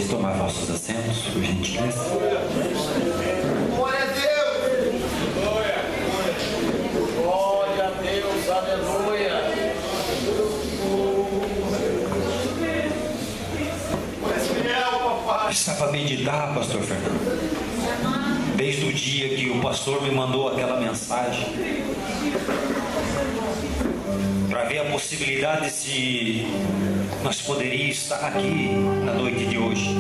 vocês tomar vossos assentos, por gentileza. Glória a Deus! Glória a Deus, aleluia! Estava a meditar, pastor Fernando, desde o dia que o pastor me mandou aquela mensagem, para ver a possibilidade se nós poderíamos estar aqui na noite de hoje.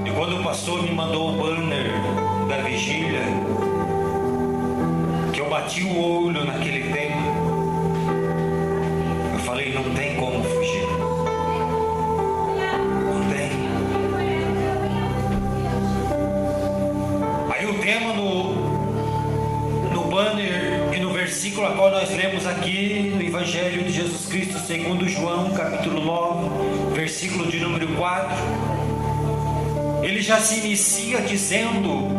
E quando o pastor me mandou o banner da vigília, que eu bati o olho naquele tema, eu falei, não tem como fugir. Não tem. Aí o tema no banner e no versículo a qual nós lemos aqui no Evangelho de Jesus Cristo segundo João, capítulo 9, versículo de número 4, ele já se inicia dizendo,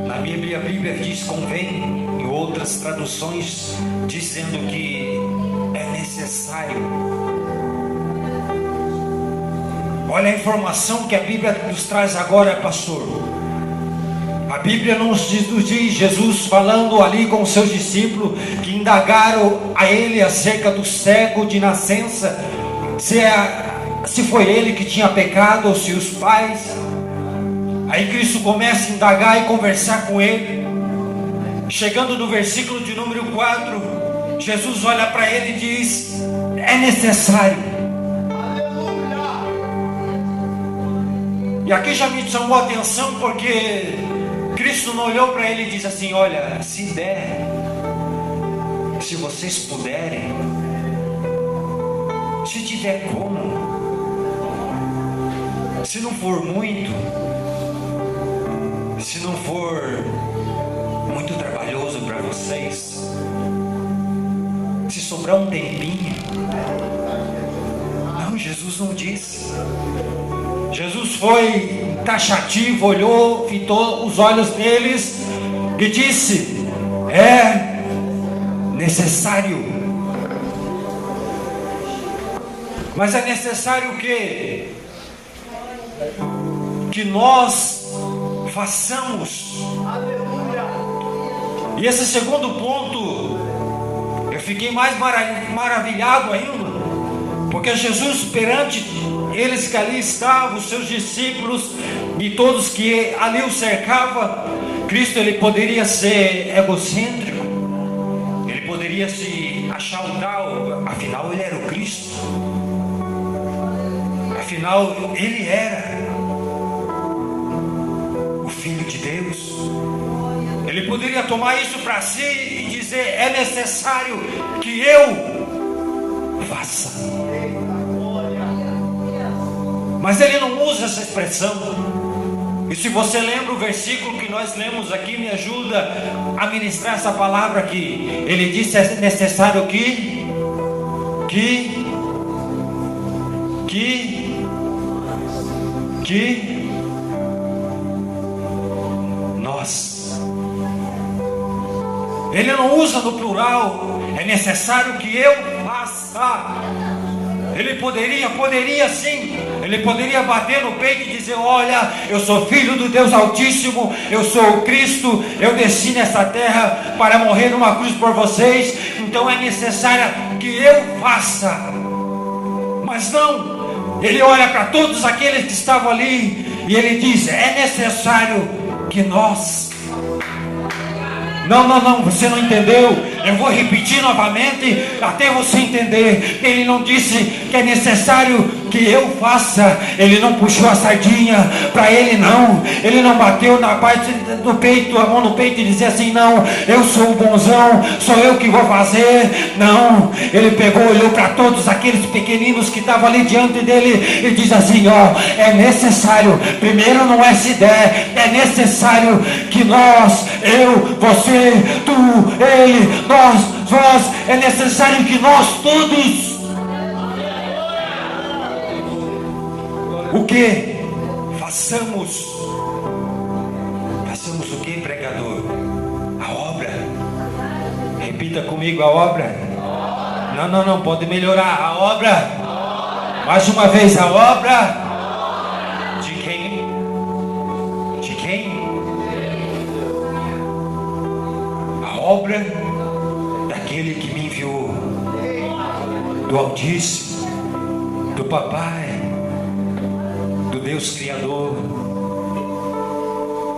na Bíblia, a Bíblia diz convém, em outras traduções dizendo que é necessário. Olha a informação que a Bíblia nos traz agora, pastor. A Bíblia nos diz, Jesus falando ali com os seus discípulos, que indagaram a ele acerca do cego de nascença, se foi ele que tinha pecado ou se os pais. Aí Cristo começa a indagar e conversar com ele. Chegando no versículo de número 4, Jesus olha para ele e diz, é necessário. E aqui já me chamou a atenção porque Cristo não olhou para ele e disse assim, olha, se der, se vocês puderem, se tiver como, se não for muito, se não for muito trabalhoso para vocês, se sobrar um tempinho. Não, Jesus não disse. Jesus foi taxativo, olhou, fitou os olhos deles e disse, é necessário. Mas é necessário o quê? Que nós façamos. E esse segundo ponto, eu fiquei mais maravilhado ainda, porque Jesus, perante eles que ali estavam, os seus discípulos e todos que ali o cercavam, Cristo, ele poderia ser egocêntrico, ele poderia se achar um tal, afinal ele era o Cristo, afinal ele era o Filho de Deus. Ele poderia tomar isso para si e dizer, é necessário que eu faça. Mas ele não usa essa expressão. E se você lembra o versículo que nós lemos aqui, me ajuda a ministrar essa palavra aqui. Ele disse, é necessário que nós. Ele não usa no plural. É necessário que eu faça. Ele poderia sim. Ele poderia bater no peito e dizer, olha, eu sou filho do Deus Altíssimo, eu sou o Cristo, eu desci nessa terra para morrer numa cruz por vocês, então é necessário que eu faça. Mas não, ele olha para todos aqueles que estavam ali e ele diz, é necessário que nós. Não, você não entendeu. Eu vou repetir novamente até você entender. Ele não disse que é necessário que eu faça. Ele não puxou a sardinha para ele, não. Ele não bateu na parte do peito, a mão no peito e dizia assim, não, eu sou o bonzão, sou eu que vou fazer. Não, ele pegou, olhou para todos aqueles pequeninos que estavam ali diante dele e diz assim, ó, é necessário, primeiro não é se der, é necessário que nós, eu, você, tu, ele, nós, vós, é necessário que nós todos, o que? Façamos o que, pregador? A obra. Repita comigo, a obra. Não, pode melhorar. A obra Mais uma vez, a obra de quem? De quem? A obra daquele que me enviou, do Altíssimo, do Papai, do Deus Criador.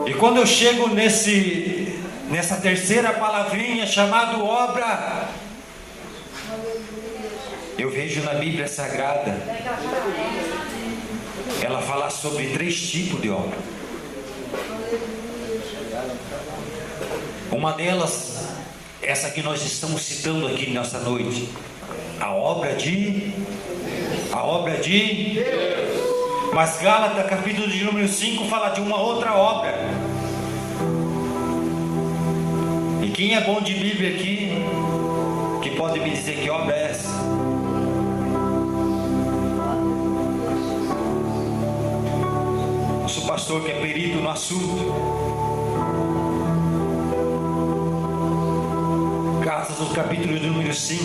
E quando eu chego nessa terceira palavrinha chamada obra, eu vejo na Bíblia Sagrada ela fala sobre 3 tipos de obra. Uma delas, essa que nós estamos citando aqui nessa noite, a obra de Deus. Mas Gálatas, capítulo de número 5, fala de uma outra obra. E quem é bom de Bíblia aqui, que pode me dizer que obra é essa? Nosso pastor, que é perito no assunto. Gálatas, no capítulo de número 5,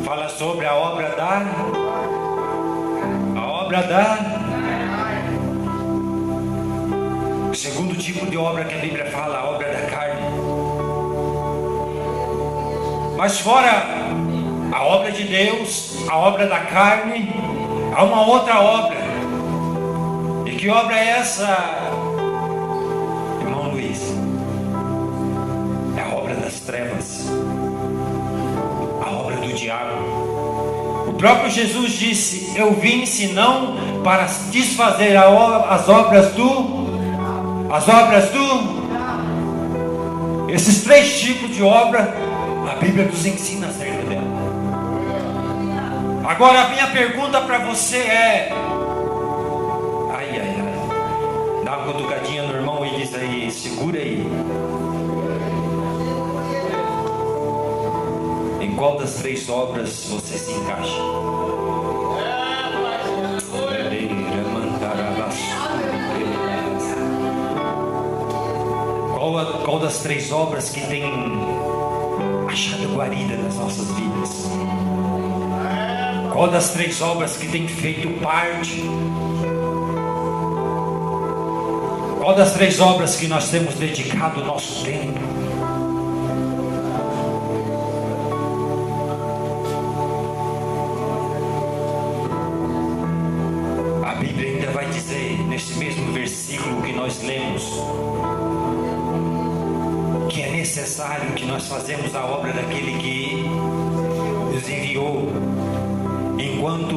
fala sobre a obra da o segundo tipo de obra que a Bíblia fala, a obra da carne. Mas fora a obra de Deus, a obra da carne, há uma outra obra. E que obra é essa, irmão Luiz? É a obra das trevas, a obra do diabo. O próprio Jesus disse: eu vim senão para desfazer as obras do. Esses 3 tipos de obra, a Bíblia nos ensina acerca dela. Agora a minha pergunta para você é: dá uma cutucadinha no irmão e diz aí, segura aí. Em qual das 3 obras você se encaixa? Qual das 3 obras que tem achado guarida nas nossas vidas? Qual das 3 obras que tem feito parte? Qual das 3 obras que nós temos dedicado o nosso tempo? A Bíblia ainda vai dizer, nesse mesmo versículo que nós lemos, que é necessário que nós fazemos a obra daquele que nos enviou, enquanto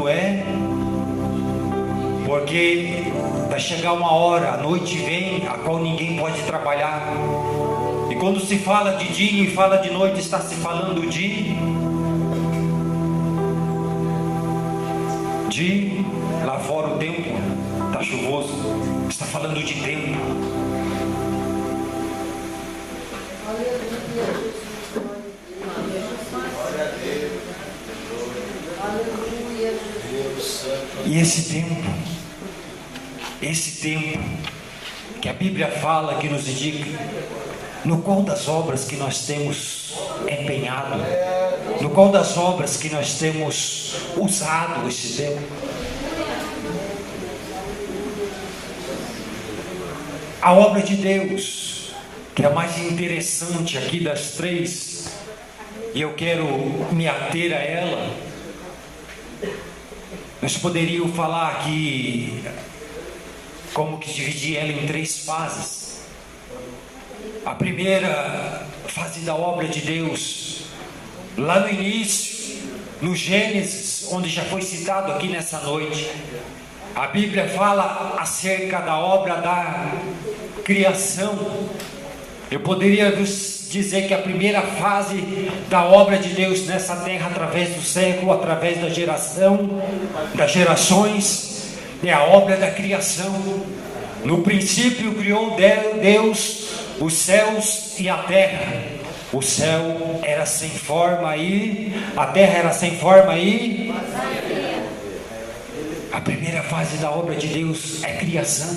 porque vai chegar uma hora, a noite vem, a qual ninguém pode trabalhar. E quando se fala de dia e fala de noite, está se falando de lá fora o tempo está chuvoso, está falando de tempo. E esse tempo que a Bíblia fala, que nos indica, no qual das obras que nós temos empenhado, no qual das obras que nós temos usado esse tempo. A obra de Deus, que é a mais interessante aqui das 3, e eu quero me ater a ela. Nós poderíamos falar aqui como que dividir ela em 3 fases. A primeira fase da obra de Deus, lá no início, no Gênesis, onde já foi citado aqui nessa noite, a Bíblia fala acerca da obra da criação. Eu poderia dizer que a primeira fase da obra de Deus nessa terra, através do século, através da geração, das gerações, é a obra da criação. No princípio criou Deus os céus e a terra. O céu era sem forma e a terra era sem forma e a primeira fase da obra de Deus é criação.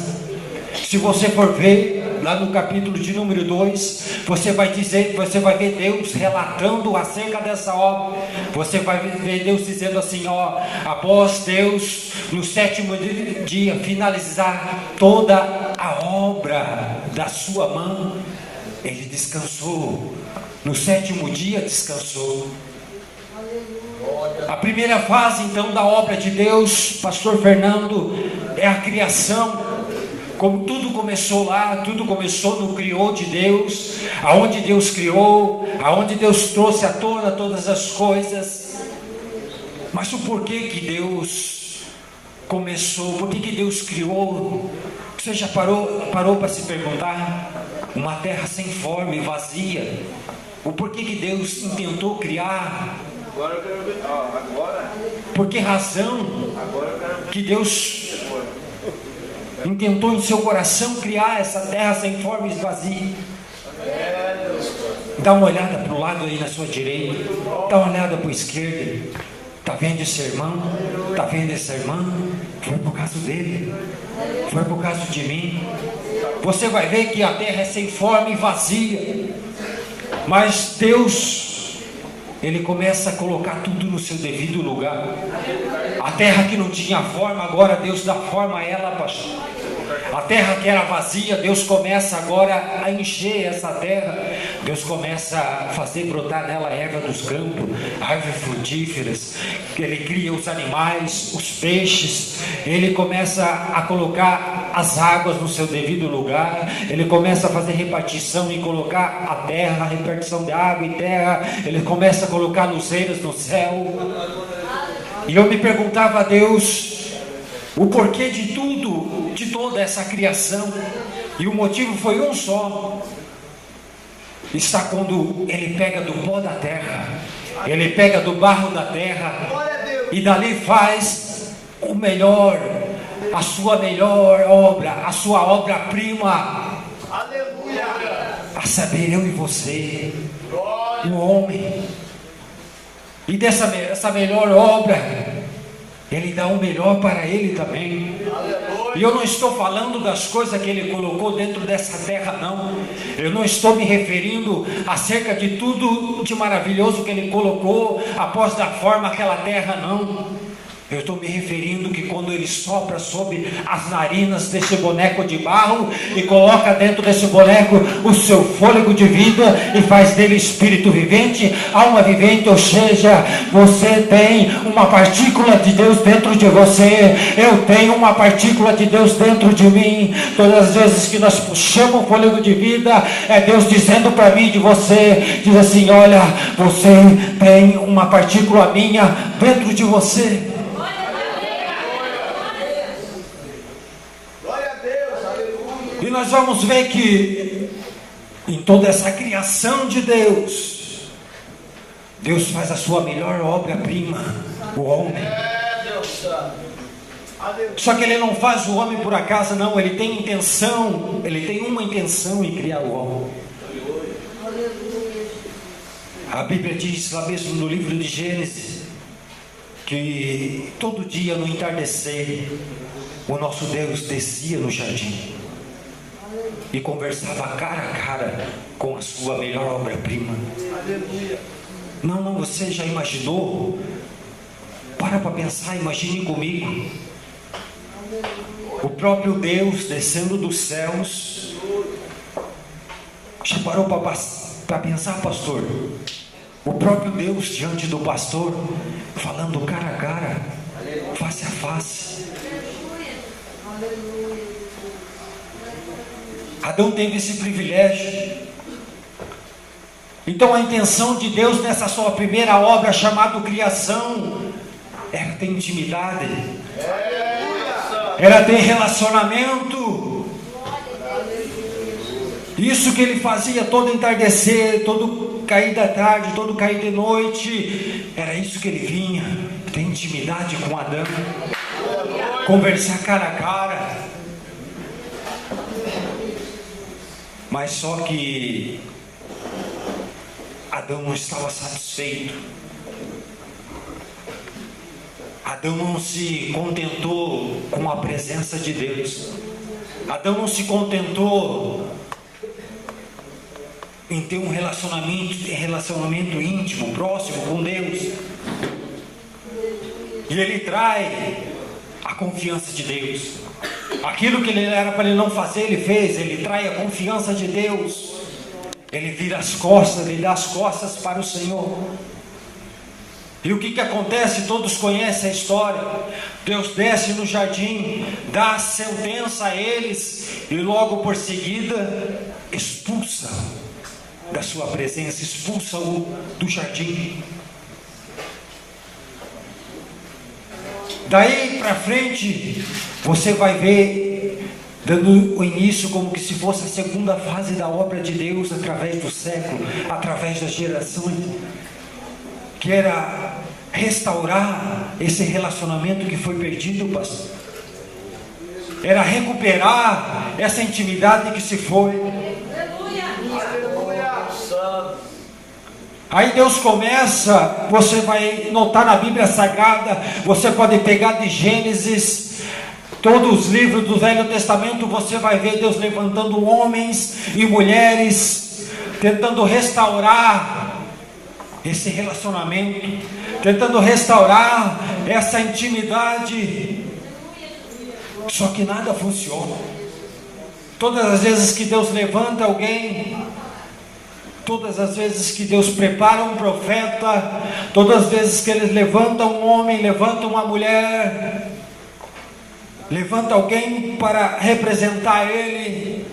Se você for ver lá no capítulo de número 2, você vai ver Deus relatando acerca dessa obra. Você vai ver Deus dizendo assim, ó, após Deus no sétimo dia finalizar toda a obra da sua mão, Ele descansou. No sétimo dia descansou. A primeira fase então da obra de Deus, pastor Fernando, é a criação. Como tudo começou lá, tudo começou no criou de Deus, aonde Deus criou, aonde Deus trouxe à tona todas as coisas. Mas o porquê que Deus começou, por que Deus criou? Você já parou para se perguntar? Uma terra sem forma e vazia. O porquê que Deus intentou criar? Agora eu quero ver. Agora? Por que razão que Deus intentou em seu coração criar essa terra sem forma e vazia? Dá uma olhada para o lado aí na sua direita, dá uma olhada para a esquerda. Está vendo esse irmão? Está vendo essa irmã? Foi por causa dele, foi por causa de mim. Você vai ver que a terra é sem forma e vazia, mas Deus, Ele começa a colocar tudo no seu devido lugar. A terra que não tinha forma, agora Deus dá forma a ela, pastor. A terra que era vazia, Deus começa agora a encher essa terra. Deus começa a fazer brotar nela a erva dos campos, árvores frutíferas. Ele cria os animais, os peixes. Ele começa a colocar as águas no seu devido lugar. Ele começa a fazer repartição e colocar a terra, a repartição de água e terra. Ele começa a colocar luzeiras no céu. E eu me perguntava a Deus o porquê de tudo, de toda essa criação. E o motivo foi um só. Está quando Ele pega do pó da terra, Ele pega do barro da terra, e dali faz o melhor, a sua melhor obra, a sua obra-prima. Aleluia! A saber, eu e você, o homem. E essa melhor obra, Ele dá o melhor para Ele também. E eu não estou falando das coisas que Ele colocou dentro dessa terra, não. Eu não estou me referindo acerca de tudo de maravilhoso que Ele colocou após dar forma àquela terra, não. Eu estou me referindo que quando Ele sopra sobre as narinas desse boneco de barro e coloca dentro desse boneco o seu fôlego de vida e faz dele espírito vivente, alma vivente, ou seja, você tem uma partícula de Deus dentro de você, eu tenho uma partícula de Deus dentro de mim. Todas as vezes que nós puxamos o fôlego de vida, é Deus dizendo para mim, de você, diz assim, olha, você tem uma partícula minha dentro de você. E nós vamos ver que em toda essa criação de Deus, Deus faz a sua melhor obra-prima, o homem. Só que Ele não faz o homem por acaso, não. Ele tem intenção, Ele tem uma intenção em criar o homem. A Bíblia diz lá mesmo no livro de Gênesis que todo dia no entardecer o nosso Deus descia no jardim e conversava cara a cara com a sua melhor obra-prima. Não, você já imaginou? Para pensar, imagine comigo. O próprio Deus descendo dos céus. Já parou para pensar, pastor? O próprio Deus diante do pastor, falando cara a cara, face a face. Adão teve esse privilégio. Então a intenção de Deus nessa sua primeira obra chamada criação era ter intimidade, era ter relacionamento. Isso que Ele fazia todo entardecer, todo cair da tarde, todo cair de noite, era isso que Ele vinha, ter intimidade com Adão, conversar cara a cara. Mas só que Adão não estava satisfeito. Adão não se contentou com a presença de Deus. Adão não se contentou em ter um relacionamento íntimo, próximo com Deus. E ele trai a confiança de Deus. Aquilo que ele era para ele não fazer, ele fez. Ele trai a confiança de Deus. Ele vira as costas, ele dá as costas para o Senhor. E o que acontece? Todos conhecem a história. Deus desce no jardim, dá sentença a eles, e logo por seguida expulsa da sua presença, expulsa-o do jardim. Daí para frente, você vai ver, dando o início como que se fosse a segunda fase da obra de Deus, através do século, através das gerações, que era restaurar esse relacionamento que foi perdido, pastor. Era recuperar essa intimidade que se foi. Aí Deus começa, você vai notar na Bíblia Sagrada, você pode pegar de Gênesis, todos os livros do Velho Testamento, você vai ver Deus levantando homens e mulheres, tentando restaurar esse relacionamento, tentando restaurar essa intimidade, só que nada funciona. Todas as vezes que Deus levanta alguém, todas as vezes que Deus prepara um profeta, todas as vezes que Ele levanta um homem, levanta uma mulher, levanta alguém para representar Ele,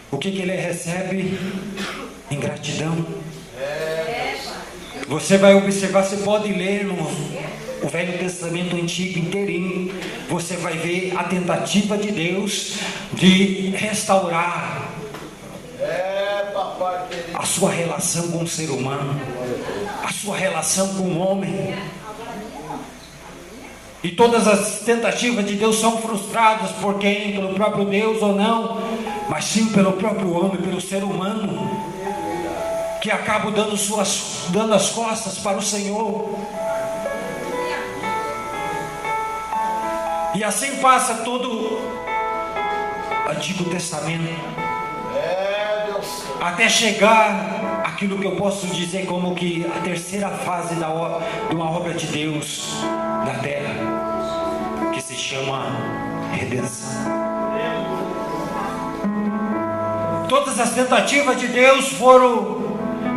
o que Ele recebe? Ingratidão. Você vai observar, você pode ler o Velho Testamento Antigo inteirinho, você vai ver a tentativa de Deus de restaurar a sua relação com o ser humano, a sua relação com o homem. E todas as tentativas de Deus são frustradas por quem? Pelo próprio Deus ou não, mas sim pelo próprio homem, pelo ser humano, que acaba dando as costas para o Senhor. E assim passa todo o Antigo Testamento, até chegar aquilo que eu posso dizer como que a terceira fase de uma obra de Deus na terra, que se chama redenção. Todas as tentativas de Deus foram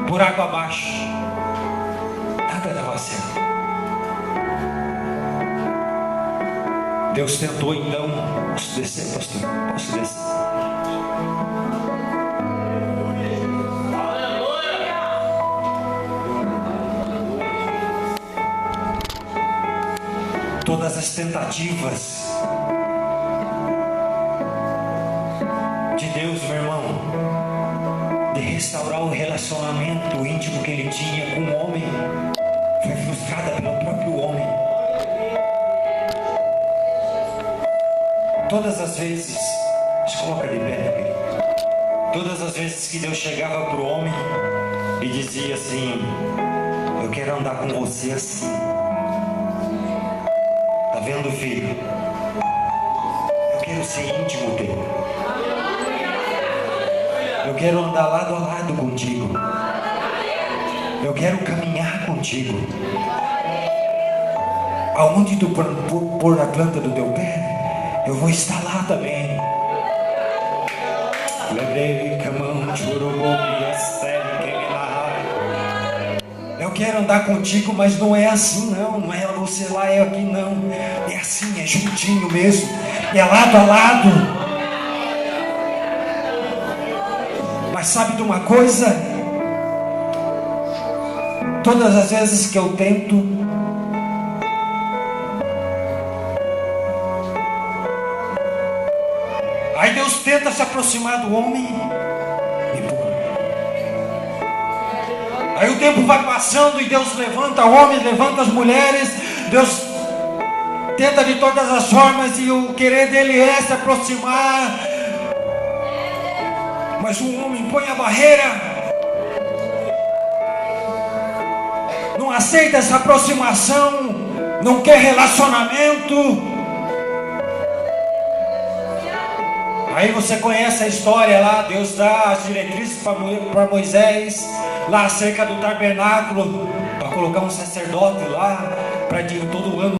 por água abaixo, nada dava certo. Deus tentou então, posso descer, pastor? Posso descer? Todas as tentativas de Deus, meu irmão, de restaurar o relacionamento íntimo que Ele tinha com o homem, foi frustrada pelo próprio homem. Todas as vezes, se coloca de pé, querido. Todas as vezes que Deus chegava para o homem e dizia assim: eu quero andar com você assim. Tá vendo, filho? Eu quero ser íntimo dele. Eu quero andar lado a lado contigo. Eu quero caminhar contigo. Aonde tu pôr a planta do teu pé, eu vou estar lá também. Eu quero andar contigo, mas não é assim não. Não é você lá, é aqui não. É assim, é juntinho mesmo. É lado a lado. Mas sabe de uma coisa? Todas as vezes que eu tento, aí Deus tenta se aproximar do homem e pula. Aí o tempo vai passando e Deus levanta homens, levanta as mulheres. Deus tenta de todas as formas e o querer dele é se aproximar. Mas o homem põe a barreira, não aceita essa aproximação, não quer relacionamento. Aí você conhece a história lá, Deus dá as diretrizes para Moisés, lá acerca do tabernáculo, para colocar um sacerdote lá, para todo ano